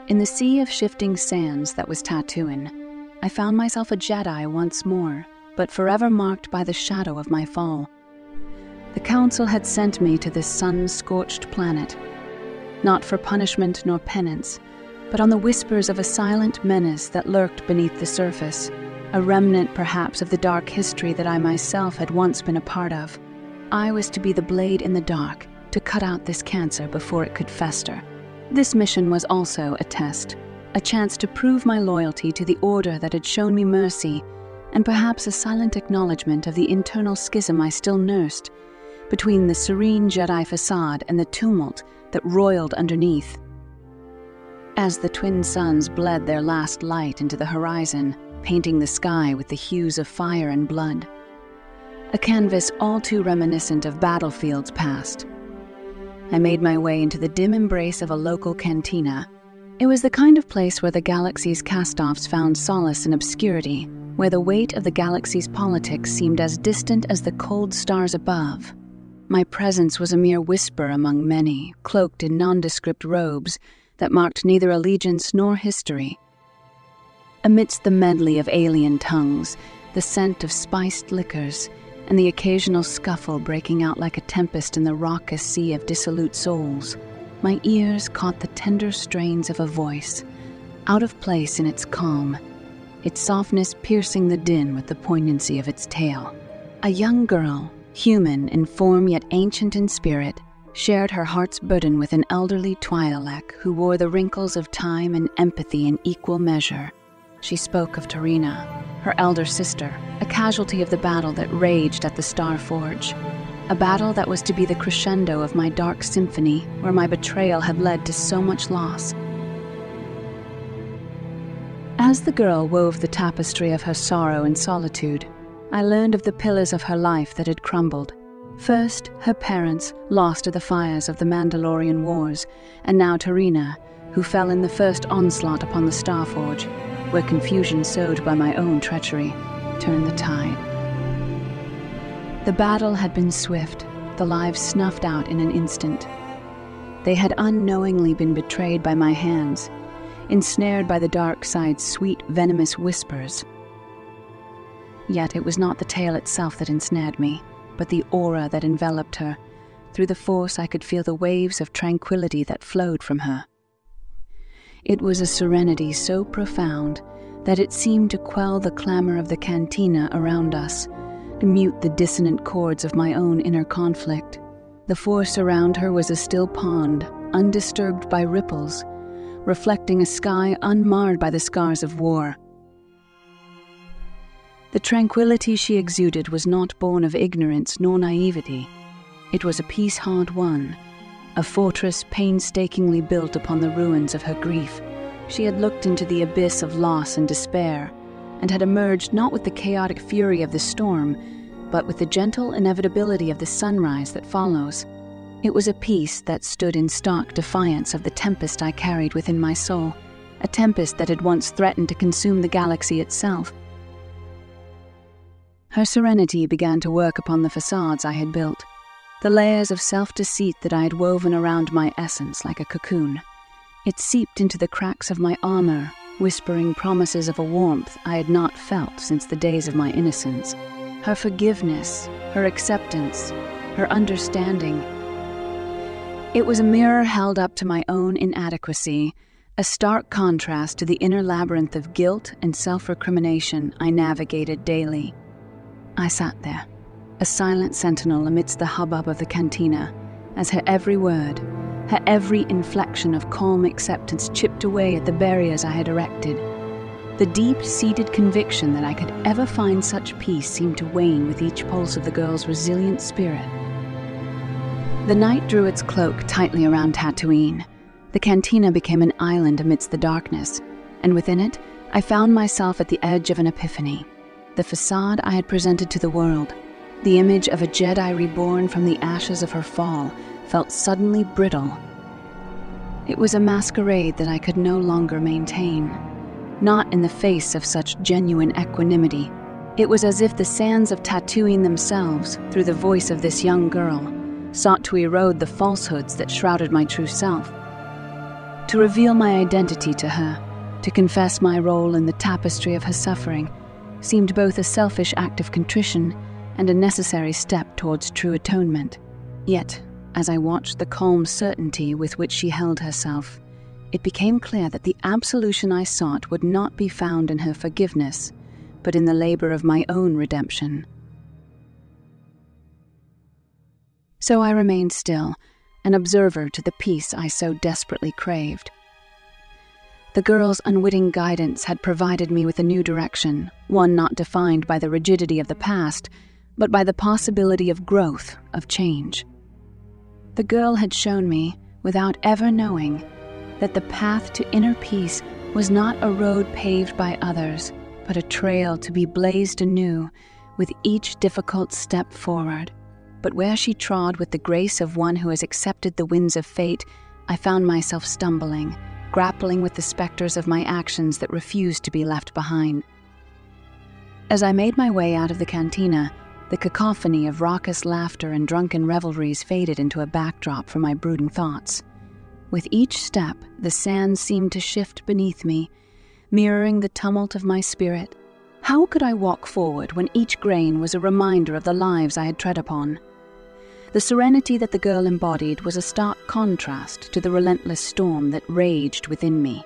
In the sea of shifting sands that was Tatooine, I found myself a Jedi once more, but forever marked by the shadow of my fall. The Council had sent me to this sun-scorched planet, not for punishment nor penance, but on the whispers of a silent menace that lurked beneath the surface, a remnant perhaps of the dark history that I myself had once been a part of. I was to be the blade in the dark, to cut out this cancer before it could fester. This mission was also a test, a chance to prove my loyalty to the order that had shown me mercy, and perhaps a silent acknowledgement of the internal schism I still nursed, between the serene Jedi facade and the tumult that roiled underneath. As the twin suns bled their last light into the horizon, painting the sky with the hues of fire and blood, a canvas all too reminiscent of battlefields past, I made my way into the dim embrace of a local cantina. It was the kind of place where the galaxy's cast-offs found solace in obscurity, where the weight of the galaxy's politics seemed as distant as the cold stars above. My presence was a mere whisper among many, cloaked in nondescript robes that marked neither allegiance nor history. Amidst the medley of alien tongues, the scent of spiced liquors, and the occasional scuffle breaking out like a tempest in the raucous sea of dissolute souls, my ears caught the tender strains of a voice, out of place in its calm, its softness piercing the din with the poignancy of its tale. A young girl, human in form yet ancient in spirit, shared her heart's burden with an elderly Twi'lek who wore the wrinkles of time and empathy in equal measure. She spoke of Tarina, her elder sister, a casualty of the battle that raged at the Star Forge, a battle that was to be the crescendo of my dark symphony, where my betrayal had led to so much loss. As the girl wove the tapestry of her sorrow and solitude, I learned of the pillars of her life that had crumbled. First, her parents, lost to the fires of the Mandalorian Wars, and now Tarina, who fell in the first onslaught upon the Star Forge, where confusion sowed by my own treachery turned the tide. The battle had been swift, the lives snuffed out in an instant. They had unknowingly been betrayed by my hands, ensnared by the dark side's sweet, venomous whispers. Yet it was not the tale itself that ensnared me, but the aura that enveloped her. Through the force I could feel the waves of tranquility that flowed from her. It was a serenity so profound that it seemed to quell the clamor of the cantina around us, to mute the dissonant chords of my own inner conflict. The force around her was a still pond, undisturbed by ripples, reflecting a sky unmarred by the scars of war. The tranquility she exuded was not born of ignorance nor naivety. It was a peace hard won, a fortress painstakingly built upon the ruins of her grief. She had looked into the abyss of loss and despair, and had emerged not with the chaotic fury of the storm, but with the gentle inevitability of the sunrise that follows. It was a peace that stood in stark defiance of the tempest I carried within my soul, a tempest that had once threatened to consume the galaxy itself. Her serenity began to work upon the facades I had built, the layers of self-deceit that I had woven around my essence like a cocoon. It seeped into the cracks of my armor, whispering promises of a warmth I had not felt since the days of my innocence. Her forgiveness, her acceptance, her understanding. It was a mirror held up to my own inadequacy, a stark contrast to the inner labyrinth of guilt and self-recrimination I navigated daily. I sat there, a silent sentinel amidst the hubbub of the cantina, as her every word, her every inflection of calm acceptance chipped away at the barriers I had erected. The deep-seated conviction that I could ever find such peace seemed to wane with each pulse of the girl's resilient spirit. The night drew its cloak tightly around Tatooine. The cantina became an island amidst the darkness, and within it, I found myself at the edge of an epiphany. The facade I had presented to the world, the image of a Jedi reborn from the ashes of her fall, felt suddenly brittle. It was a masquerade that I could no longer maintain, not in the face of such genuine equanimity. It was as if the sands of Tatooine themselves, through the voice of this young girl, sought to erode the falsehoods that shrouded my true self. To reveal my identity to her, to confess my role in the tapestry of her suffering, seemed both a selfish act of contrition and a necessary step towards true atonement. Yet, as I watched the calm certainty with which she held herself, it became clear that the absolution I sought would not be found in her forgiveness, but in the labor of my own redemption. So I remained still, an observer to the peace I so desperately craved. The girl's unwitting guidance had provided me with a new direction, one not defined by the rigidity of the past, but by the possibility of growth, of change. The girl had shown me, without ever knowing, that the path to inner peace was not a road paved by others, but a trail to be blazed anew with each difficult step forward. But where she trod with the grace of one who has accepted the winds of fate, I found myself stumbling, grappling with the specters of my actions that refused to be left behind. As I made my way out of the cantina, the cacophony of raucous laughter and drunken revelries faded into a backdrop for my brooding thoughts. With each step, the sand seemed to shift beneath me, mirroring the tumult of my spirit. How could I walk forward when each grain was a reminder of the lives I had tread upon? The serenity that the girl embodied was a stark contrast to the relentless storm that raged within me.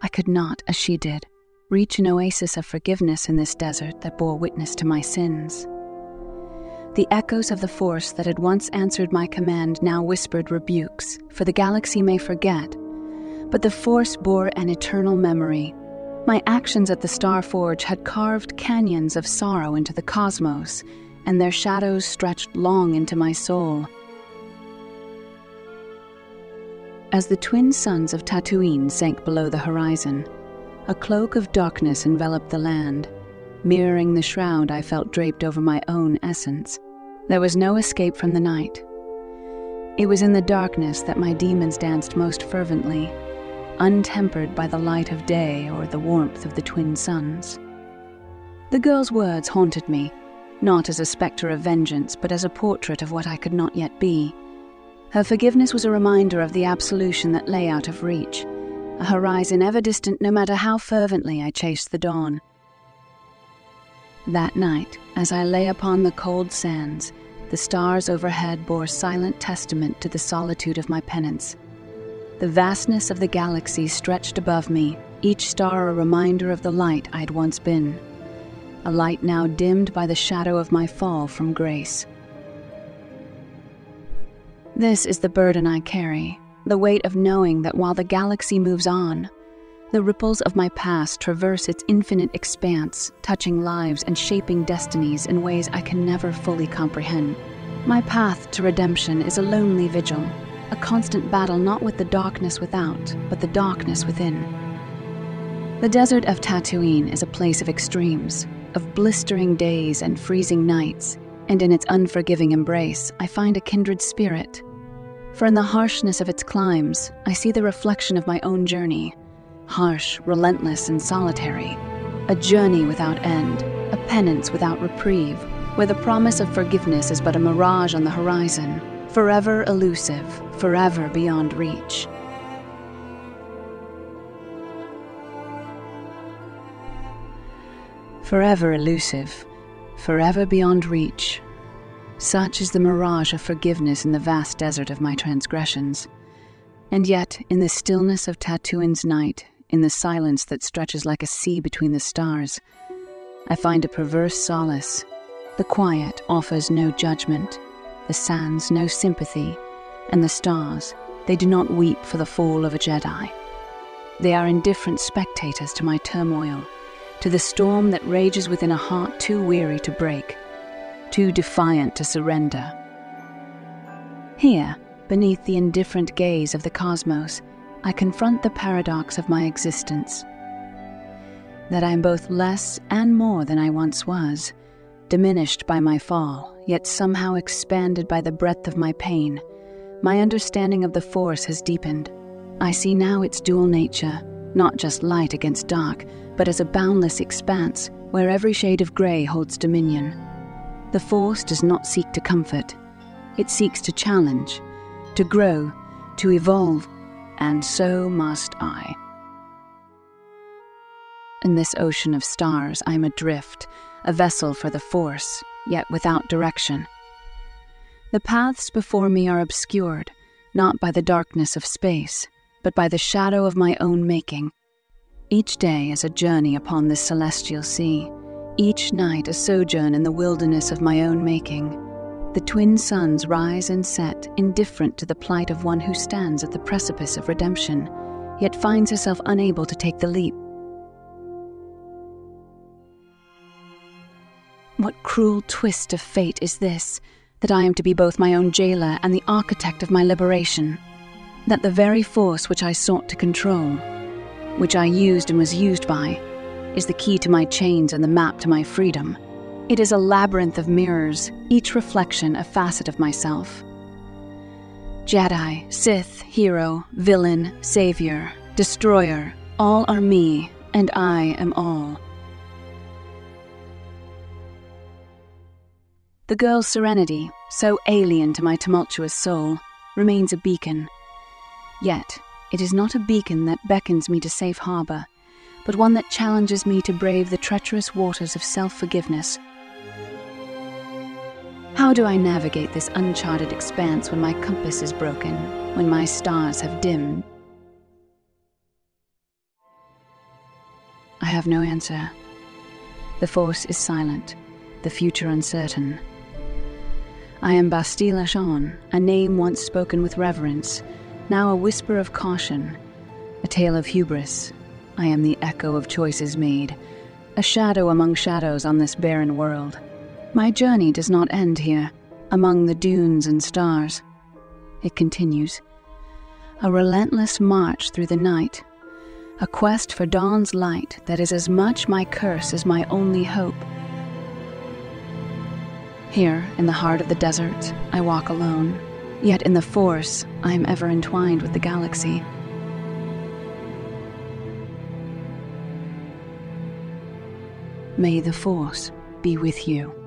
I could not, as she did, reach an oasis of forgiveness in this desert that bore witness to my sins. The echoes of the force that had once answered my command now whispered rebukes, for the galaxy may forget, but the force bore an eternal memory. My actions at the Star Forge had carved canyons of sorrow into the cosmos, and their shadows stretched long into my soul. As the twin suns of Tatooine sank below the horizon, a cloak of darkness enveloped the land, mirroring the shroud I felt draped over my own essence. There was no escape from the night. It was in the darkness that my demons danced most fervently, untempered by the light of day or the warmth of the twin suns. The girl's words haunted me, not as a spectre of vengeance, but as a portrait of what I could not yet be. Her forgiveness was a reminder of the absolution that lay out of reach, a horizon ever distant no matter how fervently I chased the dawn. That night, as I lay upon the cold sands, the stars overhead bore silent testament to the solitude of my penance. The vastness of the galaxy stretched above me, each star a reminder of the light I had once been, a light now dimmed by the shadow of my fall from grace. This is the burden I carry, the weight of knowing that while the galaxy moves on, the ripples of my past traverse its infinite expanse, touching lives and shaping destinies in ways I can never fully comprehend. My path to redemption is a lonely vigil, a constant battle not with the darkness without, but the darkness within. The desert of Tatooine is a place of extremes, of blistering days and freezing nights, and in its unforgiving embrace, I find a kindred spirit. For in the harshness of its climbs, I see the reflection of my own journey, harsh, relentless, and solitary, a journey without end, a penance without reprieve, where the promise of forgiveness is but a mirage on the horizon, forever elusive, forever beyond reach. Forever elusive, forever beyond reach. Such is the mirage of forgiveness in the vast desert of my transgressions. And yet, in the stillness of Tatooine's night, in the silence that stretches like a sea between the stars, I find a perverse solace. The quiet offers no judgment, the sands no sympathy, and the stars, they do not weep for the fall of a Jedi. They are indifferent spectators to my turmoil, to the storm that rages within a heart too weary to break, too defiant to surrender. Here, beneath the indifferent gaze of the cosmos, I confront the paradox of my existence. That I am both less and more than I once was, diminished by my fall, yet somehow expanded by the breadth of my pain. My understanding of the Force has deepened. I see now its dual nature, not just light against dark, but as a boundless expanse where every shade of grey holds dominion. The Force does not seek to comfort. It seeks to challenge, to grow, to evolve, and so must I. In this ocean of stars, I am adrift, a vessel for the force, yet without direction. The paths before me are obscured, not by the darkness of space, but by the shadow of my own making. Each day is a journey upon this celestial sea, each night a sojourn in the wilderness of my own making. The twin suns rise and set, indifferent to the plight of one who stands at the precipice of redemption, yet finds herself unable to take the leap. What cruel twist of fate is this, that I am to be both my own jailer and the architect of my liberation? That the very force which I sought to control, which I used and was used by, is the key to my chains and the map to my freedom. It is a labyrinth of mirrors, each reflection a facet of myself. Jedi, Sith, hero, villain, savior, destroyer, all are me, and I am all. The girl's serenity, so alien to my tumultuous soul, remains a beacon. Yet, it is not a beacon that beckons me to safe harbor, but one that challenges me to brave the treacherous waters of self-forgiveness. How do I navigate this uncharted expanse when my compass is broken, when my stars have dimmed? I have no answer. The force is silent, the future uncertain. I am Bastila Shan, a name once spoken with reverence, now a whisper of caution, a tale of hubris. I am the echo of choices made, a shadow among shadows on this barren world. My journey does not end here, among the dunes and stars. It continues, a relentless march through the night, a quest for dawn's light that is as much my curse as my only hope. Here, in the heart of the desert, I walk alone, yet in the force, I am ever entwined with the galaxy. May the force be with you.